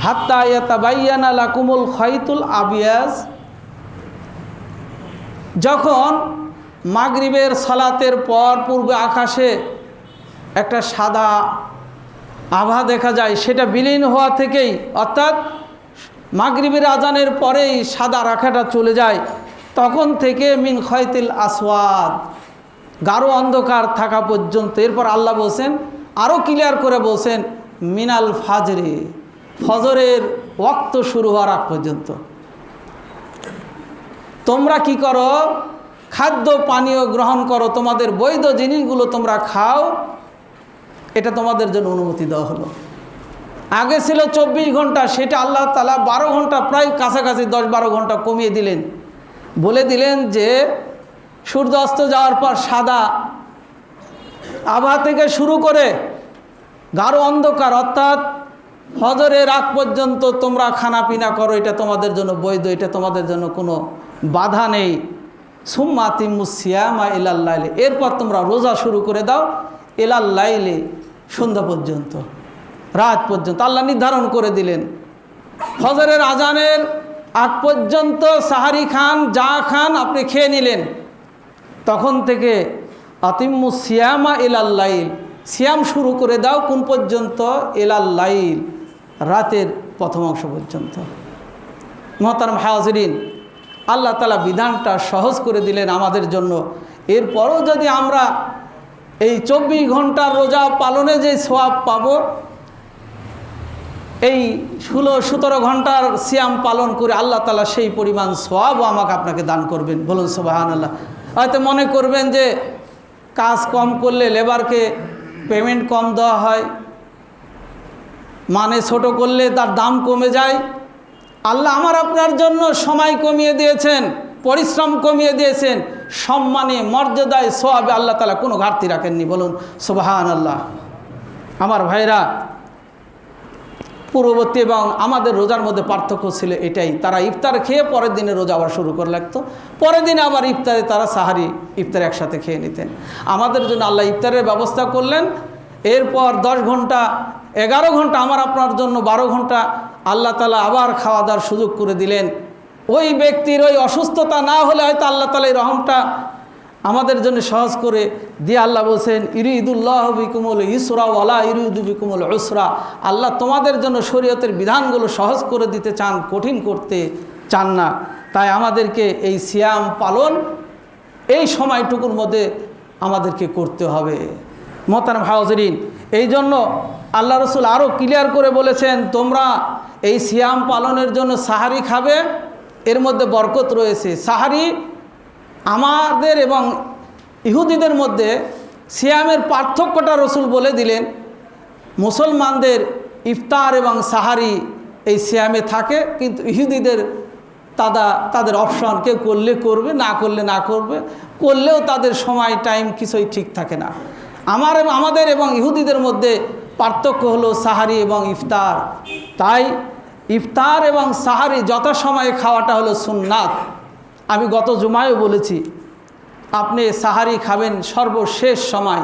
হাত্তা ইয়াতাবাইয়ানা লাকুমুল খাইতুল আবিয়াজ, যখন মাগরিবের সালাতের পর পূর্বে আকাশে একটা সাদা আভা দেখা যায়, সেটা বিলীন হওয়া থেকেই, অর্থাৎ মাগরিবের আজানের পরেই সাদা রাখাটা চলে যায়, তখন থেকে মিন খাইতিল আসওয়াদ, গাঢ় অন্ধকার থাকা পর্যন্ত। এরপর আল্লাহ বলছেন, আরও ক্লিয়ার করে বলছেন, মিনাল ফাজরে, ফজরের ওয়াক্ত শুরু হওয়ার আগ পর্যন্ত তোমরা কি করো, খাদ্য পানীয় গ্রহণ করো, তোমাদের বৈধ জিনিসগুলো তোমরা খাও, এটা তোমাদের জন্য অনুমতি দেওয়া হলো। আগে ছিল 24 ঘন্টা, সেটা আল্লাহ তাআলা 12 ঘন্টা, প্রায় কাছাকাছি 10-12 ঘন্টা কমিয়ে দিলেন। বলে দিলেন যে সূর্য অস্ত যাওয়ার পর সাদা আভা থেকে শুরু করে গাঢ় অন্ধকার, অর্থাৎ ফজরের আগ পর্যন্ত তোমরা খানা পিনা করো, এটা তোমাদের জন্য বৈধ, এটা তোমাদের জন্য কোনো বাধা নেই। সুম্মা আতিম্মুস সিয়ামা ইলাল লাইলি, এরপর তোমরা রোজা শুরু করে দাও ইলাল লাইলি, সন্ধ্যা পর্যন্ত, রাত পর্যন্ত। আল্লাহ নির্ধারণ করে দিলেন ফজরের আজানের আগ পর্যন্ত সাহারি খান, যা খান আপনি খেয়ে নিলেন। তখন থেকে আতিম্মুস সিয়ামা ইলাল লাইল, সিয়াম শুরু করে দাও কোন পর্যন্ত, ইলাল লাইল, রাতের প্রথম অংশ পর্যন্ত। মুহতারাম হাজিরিন, আল্লাহ তাআলা বিধানটা সহজ করে দিলেন আমাদের জন্য। এরপরও যদি আমরা এই 24 ঘন্টার রোজা পালনে যে সওয়াব পাবো, এই 16-17 ঘন্টার সিয়াম পালন করে আল্লাহ তাআলা সেই পরিমাণ সওয়াবও আমাকে আপনাকে দান করবেন। বলুন সুবহানাল্লাহ। হয়তো মনে করবেন যে কাজ কম করলে লেবারকে পেমেন্ট কম দেওয়া হয়, মানে ছোট করলে তার দাম কমে যায়। আল্লাহ আমার আপনার জন্য সময় কমিয়ে দিয়েছেন, পরিশ্রম কমিয়ে দিয়েছেন, সম্মানে মর্যাদায় সওয়াবে আল্লাহ তাআলা কোনো ঘাটতি রাখেননি। বলুন সুবহানাল্লাহ। আমার ভাইরা, পূর্ববর্তী এবং আমাদের রোজার মধ্যে পার্থক্য ছিল এটাই, তারা ইফতার খেয়ে পরের দিনে রোজা আবার শুরু করে লাগতো, পরের দিনে আবার ইফতারে তারা সাহারি ইফতার একসাথে খেয়ে নিতেন। আমাদের জন্য আল্লাহ ইফতারের ব্যবস্থা করলেন। এরপর 10 ঘন্টা 11 ঘন্টা আমার আপনার জন্য 12 ঘন্টা আল্লাহ তাআলা আবার খাওয়া দাওয়ার সুযোগ করে দিলেন। ওই ব্যক্তির ওই অসুস্থতা না হলে হয়তো আল্লাহ তাআলা এই রহমটা আমাদের জন্য সহজ করে দিয়ে আল্লাহ বলছেন, ইরিদুল্লাহ বিকুমুল ইসরা ওয়ালা ইরিদু বিকুমুল উসরা। আল্লাহ তোমাদের জন্য শরীয়তের বিধানগুলো সহজ করে দিতে চান, কঠিন করতে চান না। তাই আমাদেরকে এই সিয়াম পালন এই সময়টুকুর মধ্যে আমাদেরকে করতে হবে। মোহতারাম হাজিরিন, এই জন্য আল্লাহ রসুল আরও ক্লিয়ার করে বলেছেন, তোমরা এই সিয়াম পালনের জন্য সাহারি খাবে, এর মধ্যে বরকত রয়েছে। সাহারি আমাদের এবং ইহুদিদের মধ্যে সিয়ামের পার্থক্যটা রসুল বলে দিলেন। মুসলমানদের ইফতার এবং সাহারি এই সিয়ামে থাকে, কিন্তু ইহুদিদের তাদের অপশন, কেউ করলে করবে, না করলে না করবে, করলেও তাদের সময় টাইম কিছুই ঠিক থাকে না। আমাদের এবং ইহুদিদের মধ্যে পার্থক্য হলো সাহারি এবং ইফতার। তাই ইফতার এবং সাহারি যথাসময়ে খাওয়াটা হলো সুন্নাত। আমি গত জুমায়ও বলেছি, আপনি সাহারি খাবেন সর্বশেষ সময়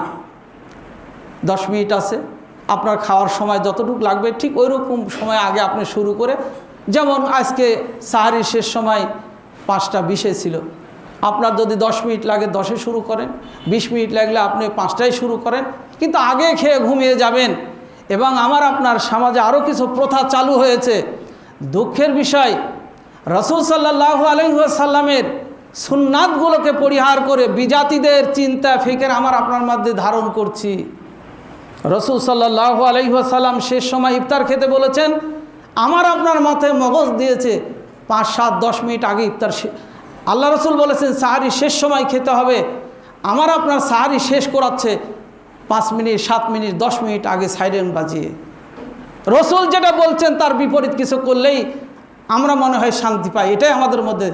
10 মিনিট আছে, আপনার খাওয়ার সময় যতটুকু লাগবে ঠিক ওই রকম সময় আগে আপনি শুরু করে, যেমন আজকে সাহারির শেষ সময় 5টা 20-এ ছিল, আপনার যদি 10 মিনিট লাগে 10-এ শুরু করেন, 20 মিনিট লাগলে আপনি 5টায় শুরু করেন, কিন্তু আগে খেয়ে ঘুমিয়ে যাবেন। এবং আমার আপনার সমাজে আরও কিছু প্রথা চালু হয়েছে। দুঃখের বিষয়, রাসূল সাল্লাল্লাহু আলাইহি ওয়াসাল্লামের সুন্নাতগুলোকে পরিহার করে বিজাতিদের চিন্তা ফিকির আমার আপনার মধ্যে ধারণ করছি। রাসূল সাল্লাল্লাহু আলাইহি ওয়াসাল্লাম শেষ সময় ইফতার খেতে বলেছেন, আমার আপনার মাথায় মগজ দিয়েছে 5, 7, 10 মিনিট আগে ইফতার। আল্লাহ রসুল বলেছেন সাহারি শেষ সময় খেতে হবে, আমার আপনার সাহারি শেষ করাচ্ছে 5 মিনিট, 7 মিনিট, 10 মিনিট আগে সাইরেন বাজিয়ে। রসুল যেটা বলছেন তার বিপরীত কিছু করলেই আমরা মনে হয় শান্তি পাই। এটাই আমাদের মধ্যে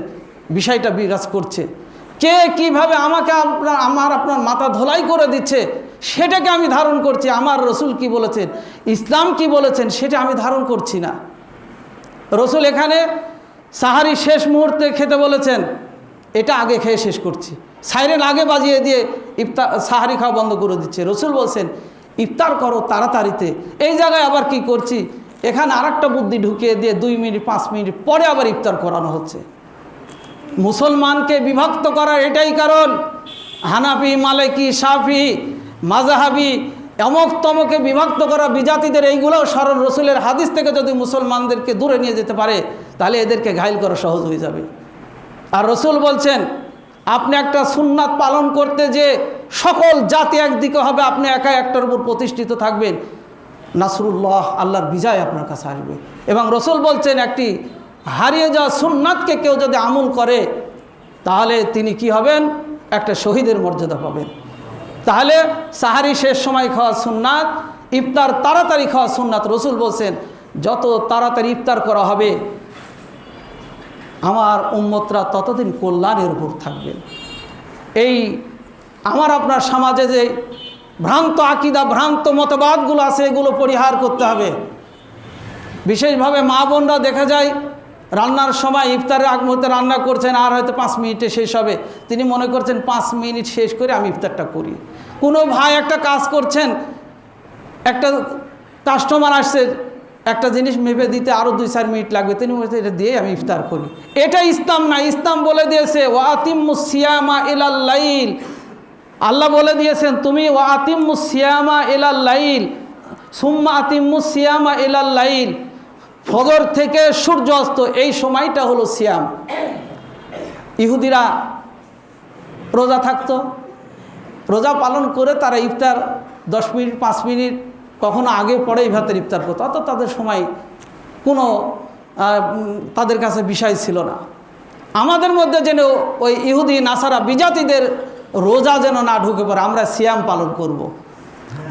বিষয়টা বিরাজ করছে। কে কিভাবে আমাকে আমার আপনার মাথা ধোলাই করে দিচ্ছে, সেটাকে আমি ধারণ করছি। আমার রসুল কি বলেছেন, ইসলাম কি বলেছেন, সেটা আমি ধারণ করছি না। রসুল এখানে সাহারি শেষ মুহূর্তে খেতে বলেছেন, এটা আগে খেয়ে শেষ করছি, সাইরেন আগে বাজিয়ে দিয়ে ইফতার সাহারি খাওয়া বন্ধ করে দিচ্ছে। রসুল বলছেন ইফতার করো তাড়াতাড়িতে। এই জায়গায় আবার কি করছি, এখানে আরেকটা বুদ্ধি ঢুকিয়ে দিয়ে 2 মিনিট 5 মিনিট পরে আবার ইফতার করানো হচ্ছে। মুসলমানকে বিভক্ত করার এটাই কারণ। হানাফি, মালিকি, শাফি, মাযহাবি, অমুক তমকে বিভক্ত করা বিজাতিদের, এইগুলোও সরল রসুলের হাদিস থেকে যদি মুসলমানদেরকে দূরে নিয়ে যেতে পারে, তাহলে এদেরকে ঘায়েল করা সহজ হয়ে যাবে। আর রসুল বলছেন, আপনি একটা সুন্নাত পালন করতে যে সকল জাতি একদিকে হবে, আপনি একা একটার উপর প্রতিষ্ঠিত থাকবেন, নাসরুল্লাহ, আল্লাহর বিজয় আপনার কাছে আসবে। এবং রসুল বলছেন, একটি হারিয়ে যাওয়া সুন্নাতকে কেউ যদি আমল করে, তাহলে তিনি কি হবেন, একটা শহীদের মর্যাদা পাবেন। তাহলে সাহারি শেষ সময় খাওয়া সুন্নাত, ইফতার তাড়াতাড়ি খাওয়া সুন্নাত। রসুল বলছেন যত তাড়াতাড়ি ইফতার করা হবে, আমার উম্মতরা ততদিন কল্যাণের উপর থাকবেন। এই আমার আপনার সমাজে যে ভ্রান্ত আকিদা, ভ্রান্ত মতবাদগুলো আছে, এগুলো পরিহার করতে হবে। বিশেষভাবে মা বোনরা দেখা যায় রান্নার সময় ইফতারের আগ মুহূর্তে রান্না করছেন, আর হয়তো 5 মিনিটে শেষ হবে, তিনি মনে করছেন 5 মিনিট শেষ করে আমি ইফতারটা করি। কোনো ভাই একটা কাজ করছেন, একটা কাস্টমার আসছে, একটা জিনিস মেপে দিতে আরও 2-4 মিনিট লাগবে, তিনি বলছেন এটা দিয়ে আমি ইফতার করি। এটা ইসলাম না। ইসলাম বলে দিয়েছে ওয়া আতিম্মুস সিয়ামা ইলাল লাইল। আল্লাহ বলে দিয়েছেন তুমি ওয়া আতিম্মুস সিয়ামা ইলাল লাইল সুম্মা আতিম্মুস সিয়ামা ইলাল লাইল। ফজর থেকে সূর্য অস্ত এই সময়টা হলো সিয়াম। ইহুদিরা রোজা থাকতো, রোজা পালন করে তারা ইফতার 10 মিনিট 5 মিনিট কখনো আগে পরে ভাতের ইফতার করতো, অত তাদের সময় কোনো তাদের কাছে বিষয় ছিল না। আমাদের মধ্যে যেন ওই ইহুদি নাসারা বিজাতিদের রোজা যেন না ঢুকে পড়ে, আমরা সিয়াম পালন করব।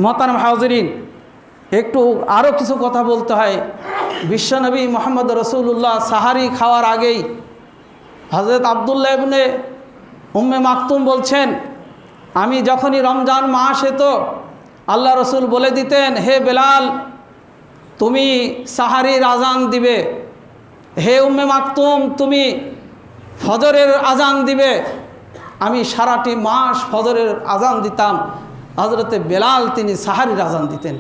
মোহতারাম হাজিরিন, একটু আরও কিছু কথা বলতে হয়। বিশ্বনবী মুহাম্মদ রাসূলুল্লাহ সাহারি খাওয়ার আগেই হযরত আব্দুল্লাহ ইবনে উম্মে মাকতুম বলছেন, আমি যখনই রমজান মাস এতো আল্লাহ রসুল বলে দিতেন, হে বেলাল তুমি সাহারির আজান দিবে, হে উম্মে মাকতুম তুমি ফজরের আজান দিবে। আমি সারাটি মাস ফজরের আজান দিতাম, হযরতে বেলাল তিনি সাহারির আজান দিতেন।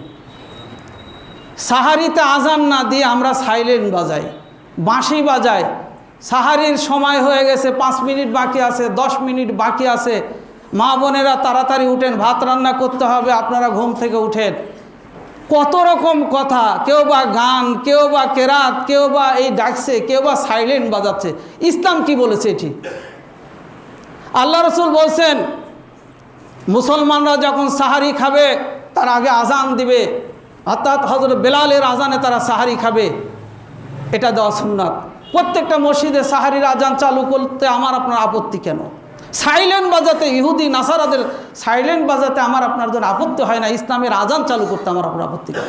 সাহারিতে আজান না দিয়ে আমরা সাইলেন্ট বাজাই, বাঁশি বাজাই। সাহারির সময় হয়ে গেছে, 5 মিনিট বাকি আছে, 10 মিনিট বাকি আছে, মা বোনেরা তাড়াতাড়ি উঠেন, ভাত রান্না করতে হবে, আপনারা ঘুম থেকে উঠেন। কত রকম কথা, কেউ বা গান, কেউ বা কেরাত, কেউ বা এই ডাকছে, কেউ বা সাইলেন্ট বাজাচ্ছে। ইসলাম কি বলেছে এটি? আল্লাহ রসুল বলছেন মুসলমানরা যখন সাহারি খাবে তার আগে আজান দিবে, অর্থাৎ হযরত বেলালের আজানে তারা সাহারি খাবে, এটা দেওয়া সুন্নাত। প্রত্যেকটা মসজিদে সাহারির আজান চালু করতে আমার আপনার আপত্তি কেন? সাইলেন্ট বাজাতে, ইহুদি নাসারাদের সাইলেন্ট বাজাতে আমার আপনার জন্য আপত্তি হয় না, ইসলামের আজান চালু করতে আমার আপনার আপত্তি কেন?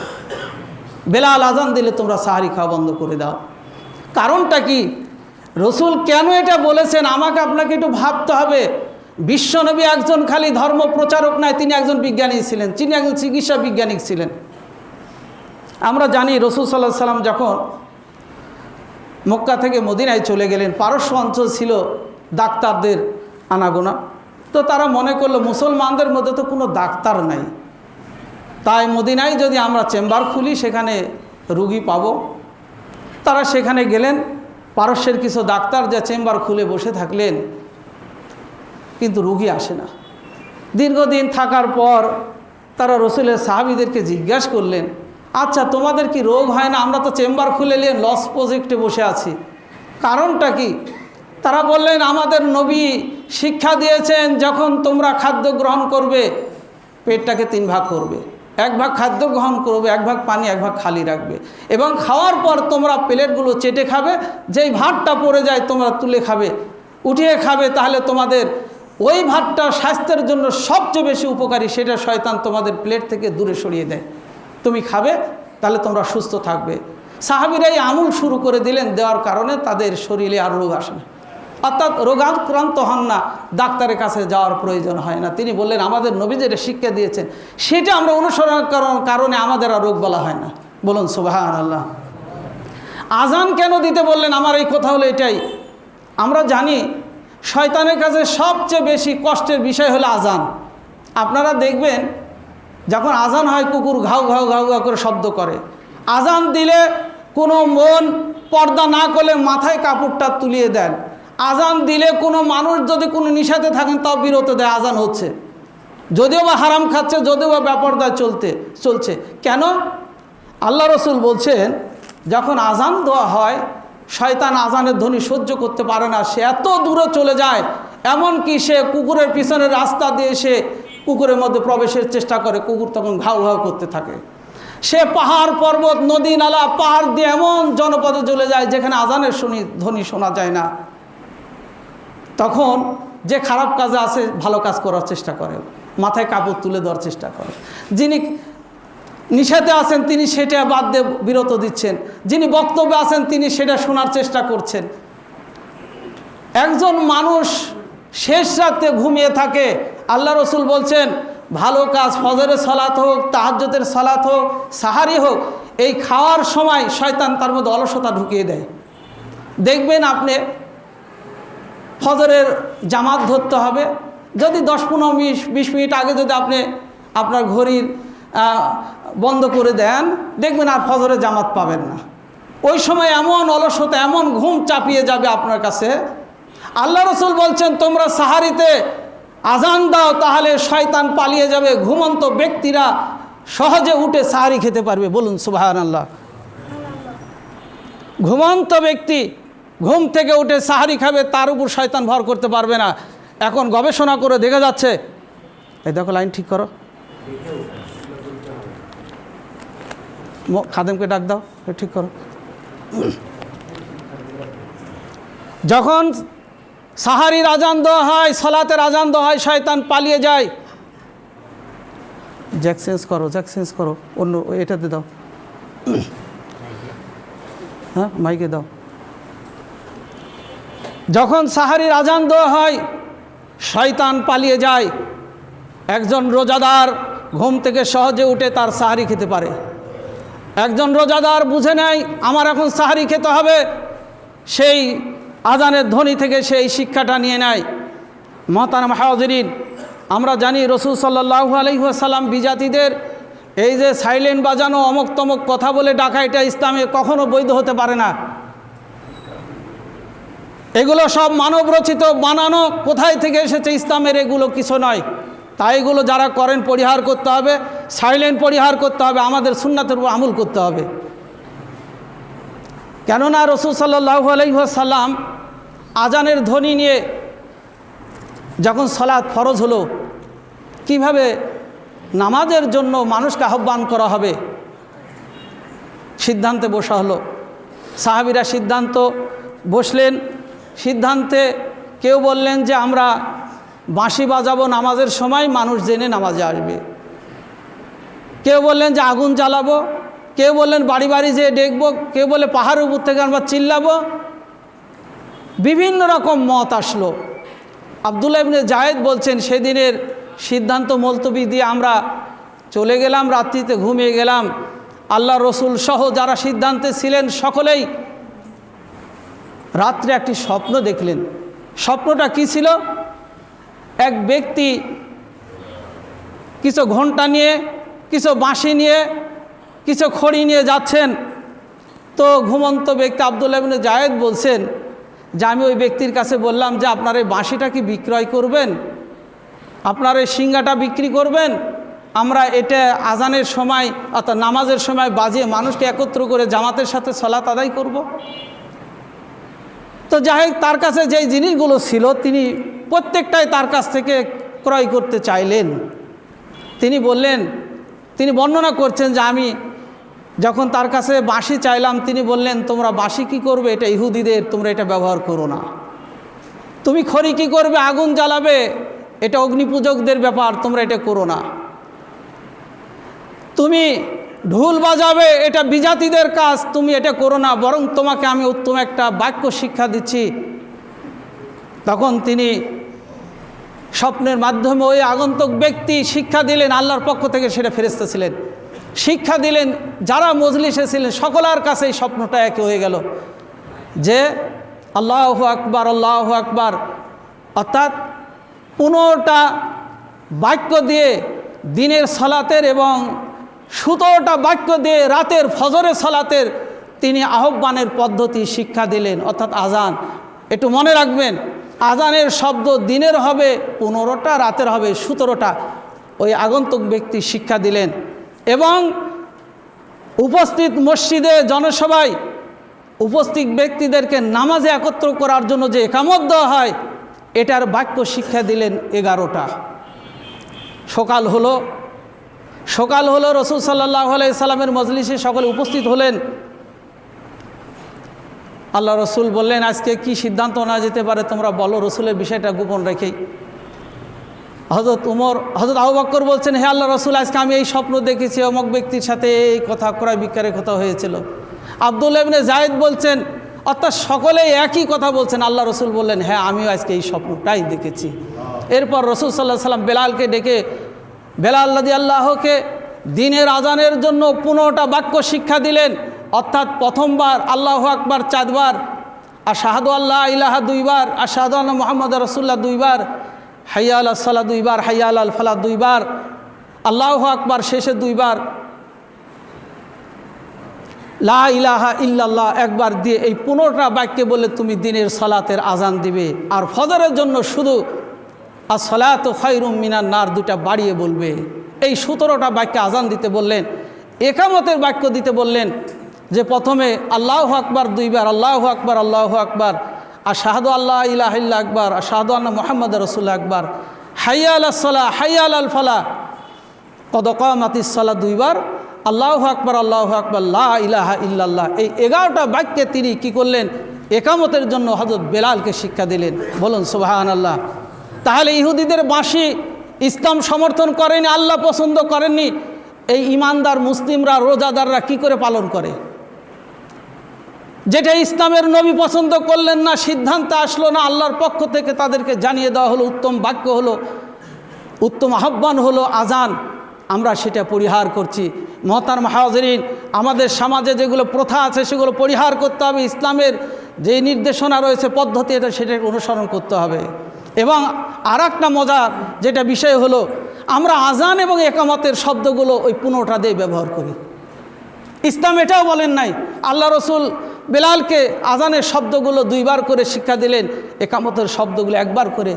বেলাল আজান দিলে তোমরা সাহারি খাওয়া বন্ধ করে দাও। কারণটা কি? রসুল কেন এটা বলেছেন আমাকে আপনাকে একটু ভাবতে হবে। বিশ্বনবী একজন খালি ধর্ম প্রচারক নয়, তিনি একজন বিজ্ঞানী ছিলেন, তিনি একজন চিকিৎসা বিজ্ঞানী ছিলেন। আমরা জানি রসুল সাল্লাল্লাহু আলাইহি সাল্লাম যখন মক্কা থেকে মদিনায় চলে গেলেন, পারস্য অঞ্চল ছিল ডাক্তারদের আনাগোনা, তো তারা মনে করলো মুসলমানদের মধ্যে তো কোনো ডাক্তার নাই, তাই মদিনায় যদি আমরা চেম্বার খুলি সেখানে রুগী পাবো। তারা সেখানে গেলেন, পারস্যের কিছু ডাক্তার যা চেম্বার খুলে বসে থাকলেন, কিন্তু রুগী আসে না। দীর্ঘদিন থাকার পর তারা রসুলের সাহাবীদেরকে জিজ্ঞাসা করলেন, আচ্ছা তোমাদের কি রোগ হয় না? আমরা তো চেম্বার খুলে নিয়ে লস প্রজেক্টে বসে আছি, কারণটা কি? তারা বললেন আমাদের নবী শিক্ষা দিয়েছেন যখন তোমরা খাদ্য গ্রহণ করবে পেটটাকে 3 ভাগ করবে, 1 ভাগ খাদ্য গ্রহণ করবে, 1 ভাগ পানি, 1 ভাগ খালি রাখবে, এবং খাওয়ার পর তোমরা প্লেটগুলো চেটে খাবে, যেই ভাতটা পড়ে যায় তোমরা তুলে খাবে, উঠিয়ে খাবে, তাহলে তোমাদের ওই ভাতটা স্বাস্থ্যের জন্য সবচেয়ে বেশি উপকারী, সেটা শয়তান তোমাদের প্লেট থেকে দূরে সরিয়ে দেয়, তুমি খাবে, তাহলে তোমরা সুস্থ থাকবে। সাহাবীরাই আমল শুরু করে দিলেন, দেওয়ার কারণে তাদের শরীরে আর রোগ আসে না, অর্থাৎ রোগাক্রান্ত হন না, ডাক্তারের কাছে যাওয়ার প্রয়োজন হয় না। তিনি বললেন আমাদের নবী যেটা শিক্ষা দিয়েছেন সেটা আমরা অনুসরণ করার কারণে আমাদের আর রোগ বলা হয় না। বলুন সুবহানাল্লাহ। আজান কেন দিতে বললেন? আমার এই কথা হলো এটাই, আমরা জানি শয়তানের কাছে সবচেয়ে বেশি কষ্টের বিষয় হলো আজান। আপনারা দেখবেন যখন আজান হয় কুকুর ঘাউ ঘাউ ঘাউ ঘাউ করে শব্দ করে। আজান দিলে কোনো মন পর্দা না করলে মাথায় কাপড়টা তুলিয়ে দেন। আজান দিলে কোনো মানুষ যদি কোনো নিশাতে থাকেন তাও বিরত দেয়, আজান হচ্ছে, যদিও বা হারাম খাচ্ছে, যদিও বা বেপরদায় চলছে। কেন? আল্লাহ রসুল বলছেন যখন আজান দেওয়া হয় শয়তান আজানের ধ্বনি সহ্য করতে পারে না, সে এত দূরে চলে যায়, এমনকি সে কুকুরের পিছনের রাস্তা দিয়ে সে কুকুরের মধ্যে প্রবেশের চেষ্টা করে, কুকুর তখন ঘাউ ঘাউ করতে থাকে। সে পাহাড় পর্বত নদী নালা পাহাড় দিয়ে এমন জনপদে চলে যায় যেখানে আজানের ধ্বনি শোনা যায় না। তখন যে খারাপ কাজে আছে ভালো কাজ করার চেষ্টা করে, মাথায় কাপড় তুলে দেওয়ার চেষ্টা করে। যিনি নিষেধে আছেন তিনি সেটা বাদ দিয়ে বিরত দিচ্ছেন, যিনি বক্তব্যে আছেন তিনি সেটা শোনার চেষ্টা করছেন। একজন মানুষ শেষ রাতে ঘুমিয়ে থাকে, আল্লাহ রসুল বলছেন ভালো কাজ ফজরের সালাত হোক, তাহাজ্জুদের সালাত হোক, সাহারি হোক, এই খাওয়ার সময় শয়তান তার মধ্যে অলসতা ঢুকিয়ে দেয়। দেখবেন আপনি ফজরের জামাত ধরতে হবে, যদি 10-15-20 মিনিট আগে যদি আপনি আপনার ঘড়ির বন্ধ করে দেন, দেখবেন আর ফজরের জামাত পাবেন না। ওই সময় এমন অলসতা, এমন ঘুম চাপিয়ে যাবে আপনার কাছে। আল্লাহ রসুল বলছেন তোমরা সাহারিতে আজান দাও, তাহলে শয়তান পালিয়ে যাবে, ঘুমন্ত ব্যক্তিরা সহজে উঠে সাহারি খেতে পারবে। বলুন সুবহানাল্লাহ। ঘুমন্ত ব্যক্তি ঘুম থেকে উঠে সাহারি খাবে, তার উপর শয়তান ভর করতে পারবে না। এখন গবেষণা করে দেখা যাচ্ছে, এই দেখো লাইন ঠিক করো, খাদেমকে ডাক দাও, ঠিক করো, যখন সাহারির আজান দেওয়া হয়, সালাতের আজান দেওয়া হয়, শয়তান পালিয়ে যায়। জ্যাক চেঞ্জ করো, অন্য এটাতে দাও, হ্যাঁ মাইকে দাও। যখন সাহারির আজান দেওয়া হয়, শয়তান পালিয়ে যায়। একজন রোজাদার ঘুম থেকে সহজে উঠে তার সাহারি খেতে পারে। একজন রোজাদার বুঝে নেয় আমার এখন সাহারি খেতে হবে, সেই আজানের ধ্বনি থেকে সেই শিক্ষাটা নিয়ে নেয়। মহতারাম হাজিরিন, আমরা জানি রসুল সাল্লাল্লাহু আলাইহি ওয়াসাল্লাম বিজাতিদের এই যে সাইলেন্ট বাজানো, অমক তমক কথা বলে ডাকা, এটা ইসলামে কখনো বৈধ হতে পারে না। এগুলো সব মানব রচিত, বানানো, কোথায় থেকে এসেছে, ইসলামের এগুলো কিছু নয়। তাই এগুলো যারা করেন পরিহার করতে হবে, সাইলেন্ট পরিহার করতে হবে, আমাদের সুন্নাতের উপর আমল করতে হবে। কেননা রসুল সাল্লাল্লাহু আলাইহি ওয়াসাল্লাম আজানের ধ্বনি নিয়ে যখন সালাত ফরজ হলো, কিভাবে নামাজের জন্য মানুষকে আহ্বান করা হবে, সিদ্ধান্তে বসা হলো। সাহাবীরা সিদ্ধান্ত বসলেন। সিদ্ধান্তে কেউ বললেন যে আমরা বাঁশি বাজাবো নামাজের সময়, মানুষ জেনে নামাজে আসবে। কেউ বললেন যে আগুন জ্বালাবো, কেউ বললেন বাড়ি বাড়ি যেয়ে দেখবো, কেউ বলে পাহাড়ের উপর থেকে আমরা চিল্লাবো। বিভিন্ন রকম মত আসলো। আব্দুল্লাহ ইবনে জায়েদ বলছেন সেদিনের সিদ্ধান্ত মুলতবি দিয়ে আমরা চলে গেলাম, রাত্রিতে ঘুমিয়ে গেলাম। আল্লাহ রসুল সহ যারা সিদ্ধান্তে ছিলেন সকলেই রাত্রে একটি স্বপ্ন দেখলেন। স্বপ্নটা কি ছিল? এক ব্যক্তি কিছু ঘণ্টা নিয়ে, কিছু বাঁশি নিয়ে, কিছু খড়ি নিয়ে যাচ্ছেন। তো ঘুমন্ত ব্যক্তি আব্দুল্লাহ ইবনে জায়েদ বলছেন যে আমি ওই ব্যক্তির কাছে বললাম যে আপনার এই বাঁশিটা কি বিক্রয় করবেন, আপনার এই সিঙ্গাটা বিক্রি করবেন, আমরা এটা আজানের সময় অর্থাৎ নামাজের সময় বাজিয়ে মানুষকে একত্র করে জামাতের সাথে সালাত আদায় করব। তো যাই হোক, তার কাছে যেই জিনিসগুলো ছিল তিনি প্রত্যেকটাই তার কাছ থেকে ক্রয় করতে চাইলেন। তিনি বললেন, তিনি বর্ণনা করছেন যে আমি যখন তার কাছে বাঁশি চাইলাম, তিনি বললেন তোমরা বাঁশি কী করবে, এটা ইহুদিদের, তোমরা এটা ব্যবহার করো না। তুমি খড়ি কী করবে, আগুন জ্বালাবে, এটা অগ্নিপূজকদের ব্যাপার, তোমরা এটা করো না। তুমি ঢোল বাজাবে, এটা বিজাতিদের কাজ, তুমি এটা করো না, বরং তোমাকে আমি উত্তম একটা বাক্য শিক্ষা দিচ্ছি। তখন তিনি স্বপ্নের মাধ্যমে ওই আগন্তুক ব্যক্তি শিক্ষা দিলেন, আল্লাহর পক্ষ থেকে সেটা ফেরেশতা ছিলেন, শিক্ষা দিলেন। যারা মজলিসে ছিলেন সকলের কাছে এই স্বপ্নটা একই হয়ে গেল যে আল্লাহু আকবার, আল্লাহু আকবার, অর্থাৎ 15টা বাক্য দিয়ে দিনের সালাতের এবং 17টা বাক্য দিয়ে রাতের ফজরের সালাতের তিনি আহ্বানের পদ্ধতি শিক্ষা দিলেন, অর্থাৎ আজান। একটু মনে রাখবেন, আজানের শব্দ দিনের হবে 15টা, রাতের হবে 17টা। ওই আগন্তুক ব্যক্তি শিক্ষা দিলেন। এবং উপস্থিত মসজিদে জনসভায় উপস্থিত ব্যক্তিদেরকে নামাজে একত্র করার জন্য যে একামত দেওয়া হয়, এটার বাক্য শিক্ষা দিলেন 11টা। সকাল হলো, রসুল সাল্লাল্লাহু আলাইহি সাল্লামের মজলিসে সকলে উপস্থিত হলেন। আল্লাহ রসুল বললেন আজকে কি সিদ্ধান্ত না যেতে পারে তোমরা বলো, রসুলের বিষয়টা গোপন রেখেই। হযরত আবু বকর বলছেন, হে আল্লাহ রসুল, আজকে আমি এই স্বপ্ন দেখেছি, অমুক ব্যক্তির সাথে এই কথা, ক্রয় বিক্রয়ের কথা হয়েছিল। আব্দুল্লাহ ইবনে জায়েদ বলছেন, অর্থাৎ সকলেই একই কথা বলছেন। আল্লাহ রসুল বললেন, হ্যাঁ আমিও আজকে এই স্বপ্নটাই দেখেছি। এরপর রসুল সাল্লাল্লাহু আলাইহি সাল্লাম বেলালকে ডেকে, বেলাল রাদিয়াল্লাহুকে দিনের আজানের জন্য 15টা বাক্য শিক্ষা দিলেন। অর্থাৎ প্রথমবার আল্লাহু আকবার 4 বার, আশহাদু আল্লা ইলাহা 2 বার, আশহাদু আন্না মুহাম্মাদুর রাসূলুল্লাহ 2 বার, হাইয়া আলাস সালাহ 2 বার, হাইয়া আলাল ফালাহ 2 বার, আল্লাহু আকবার শেষে 2 বার, লা ইলাহা ইল্লাল্লাহ 1 বার দিয়ে এই 15টা বাক্যে বলে তুমি দিনের সালাতের আজান দিবে। আর ফজরের জন্য শুধু as-salatu khairum minan nar 2টা বাড়িয়ে বলবে। এই 17টা বাক্যে আজান দিতে বললেন। একামতের বাক্য দিতে বললেন যে প্রথমে আল্লাহু আকবার 2 বার, আল্লাহু আকবার, আল্লাহু আকবার, আশহাদু আল্লা ইলাহা ইল্লা আকবার, আশহাদু আন্না মুহাম্মাদুর রাসূলুল্লাহ আকবার, হাইয়া আলাস সালাহ, হাইয়া আলাল ফালাহ, কদ কামাতিস সালাহ 2 বার, আল্লাহু আকবার লা ইলাহা ইল্লাল্লাহ, এই 11টা বাক্যে তিনি কি করলেন? একামতের জন্য হযরত বেলালকে শিক্ষা দিলেন। বলুন সুবহানাল্লাহ। তাহলে ইহুদিদের বাঁশি ইসলাম সমর্থন করেনি, আল্লাহ পছন্দ করেননি, এই ইমানদার মুসলিমরা, রোজাদাররা কি করে পালন করে? যেটা ইসলামের নবী পছন্দ করলেন না, সিদ্ধান্ত আসলো না, আল্লাহর পক্ষ থেকে তাদেরকে জানিয়ে দেওয়া হলো, উত্তম বাক্য হলো, উত্তম আহ্বান হলো আজান, আমরা সেটা পরিহার করছি। মহতারাম হাজিরিন, আমাদের সমাজে যেগুলো প্রথা আছে সেগুলো পরিহার করতে হবে। ইসলামের যে নির্দেশনা রয়েছে, পদ্ধতি, সেটাকে অনুসরণ করতে হবে। এবং আর একটা মজার যেটা বিষয় হলো, আমরা আজান এবং একামতের শব্দগুলো ওই 15টা দিয়ে ব্যবহার করি। ইসলাম এটাও বলেন নাই। আল্লাহ রসুল বেলালকে আজানের শব্দগুলো 2 বার করে শিক্ষা দিলেন, একামতের শব্দগুলো 1 বার করে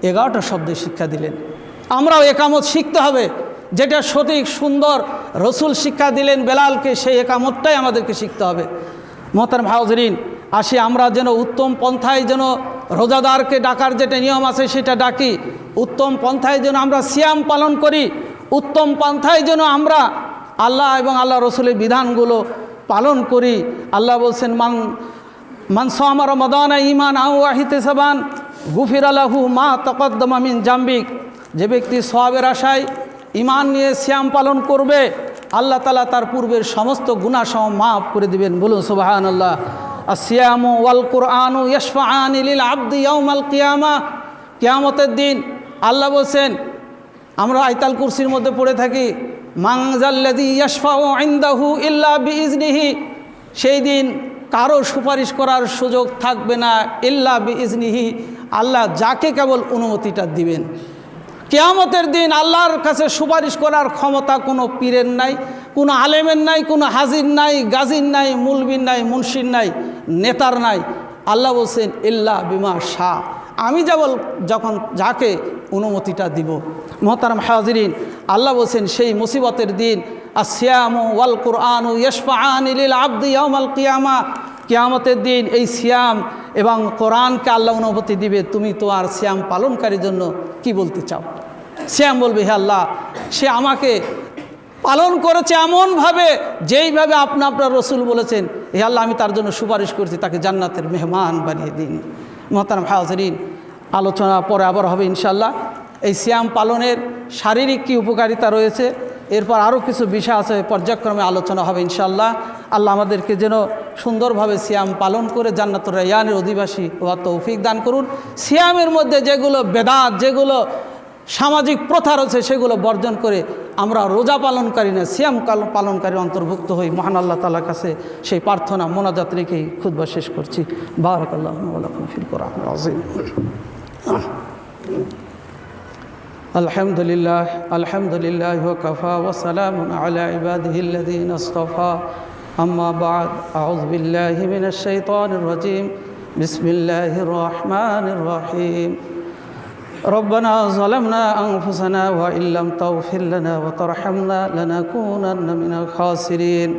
11টা শব্দে শিক্ষা দিলেন। আমরাও একামত শিখতে হবে, যেটা সঠিক সুন্দর রসুল শিক্ষা দিলেন বেলালকে, সেই একামতটাই আমাদেরকে শিখতে হবে। মোহতারাম হাজিরিন, আসি আমরা যেন উত্তম পন্থায় যেন রোজাদারকে ডাকার যেটা নিয়ম আছে সেটা ডাকি, উত্তম পন্থায় যেন আমরা সিয়াম পালন করি, উত্তম পন্থায় যেন আমরা আল্লাহ এবং আল্লাহ রসুলের বিধানগুলো পালন করি। আল্লাহ বলছেন, মান সামা রমাদানা ঈমানান ওয়া ইহতিসাবান গুফিরা লাহু মা তাকাদ্দামা মিন জামবিক, যে ব্যক্তি সওয়াবের আশায় ঈমান নিয়ে সিয়াম পালন করবে, আল্লাহ তাআলা তার পূর্বের সমস্ত গুনাহ মাফ করে দিবেন। বলুন সুবহানাল্লাহ। আসিয়ামু ওয়াল কুরআনু ইয়াশফাআনি লিল আবদি ইয়াউমাল কিয়ামাহ, কিয়ামতের দিন আল্লাহ বলছেন, আমরা আয়াতুল কুরসির মধ্যে পড়ে থাকি, মান যাল্লাযী ইয়াশফাউ ইনদাহু ইল্লা বিইজনিহি, সেই দিন কারো সুপারিশ করার সুযোগ থাকবে না, ইল্লা বিইজনিহি, আল্লাহ যাকে কেবল অনুমতিটা দিবেন। কিয়ামতের দিন আল্লাহর কাছে সুপারিশ করার ক্ষমতা কোনো পীরের নাই, কোনো আলেমের নাই, কোনো হাজির নাই, গাজীর নাই, মুলবির নাই, মুন্সির নাই, নেতার নাই। আল্লাহ বলছেন ইল্লা বিমা শাহ, আমি যখন যাকে অনুমতিটা দিব। মোহতারাম হাজিরিন, আল্লাহ বলছেন সেই মুসিবতের দিন, আসিয়ামু ওয়াল কুরআনু ইয়াশফাআনি লিল আবদি ইয়াউমাল কিয়ামা, কিয়ামতের দিন এই সিয়াম এবং কোরআনকে আল্লাহ অনুমতি দিবে, তুমি তো আর সিয়াম পালনকারীর জন্য কি বলতে চাও? সিয়াম বলবে, হে আল্লাহ, সে আমাকে পালন করেছে এমনভাবে যেইভাবে আপনার রসুল বলেছেন, হে আল্লাহ, আমি তার জন্য সুপারিশ করছি, তাকে জান্নাতের মেহমান বানিয়ে দিন। মোহতারাম হাজিরিন, আলোচনা পরে আবার হবে ইনশাল্লাহ। এই সিয়াম পালনের শারীরিক কী উপকারিতা রয়েছে, এরপর আরও কিছু বিষয় আছে, পর্যায়ক্রমে আলোচনা হবে ইনশাল্লাহ। আল্লাহ আমাদেরকে যেন সুন্দরভাবে সিয়াম পালন করে জান্নাতুর রায়্যানের অধিবাসী হওয়ার তৌফিক দান করুন। সিয়ামের মধ্যে যেগুলো বেদাত, যেগুলো সামাজিক প্রথা রয়েছে, সেগুলো বর্জন করে আমরা রোজা পালনকারী না, সিয়াম পালনকারী অন্তর্ভুক্ত হই। মহান আল্লাহ তাআলার কাছে সেই প্রার্থনা মোনাজাত রেখেই খুতবা শেষ করছি। বারাকাল্লাহু ওয়া লাকুম ফিল কোরআনিল আযীম। আলহামদুলিল্লাহ, আলহামদুলিল্লাহ ওয়া কাফা ওয়া সালামুন আলা ইবাদিহিল্লাযীনা ইসতাফা, আম্মা বা'দ, আউযু বিল্লাহি মিনাশ শাইতানির রাজীম, বিসমিল্লাহির রহমানির রহিম। ربنا ظلمنا أنفسنا وإن لم تغفر لنا وترحمنا لنكونن من الخاسرين.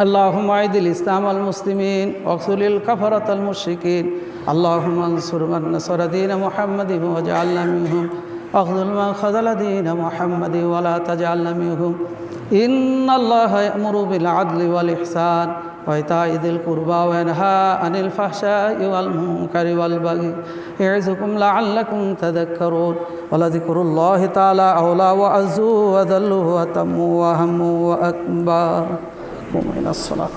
اللهم أعز الإسلام والمسلمين واخذل الكفرة المشركين. اللهم انصر من نصر دين محمد واجعلنا منهم، واخذل من خذل دين محمد ولا تجعلنا منهم. إن الله يأمر بالعدل والإحسان وإيتاء ذي القربى وينهى عن الفحشاء والمنكر والبغي يعظكم لعلكم تذكرون. ولذكر الله تعالى أولى وأعز وأذل وأتم وأهم وأكبر. قوموا إلى الصلاة.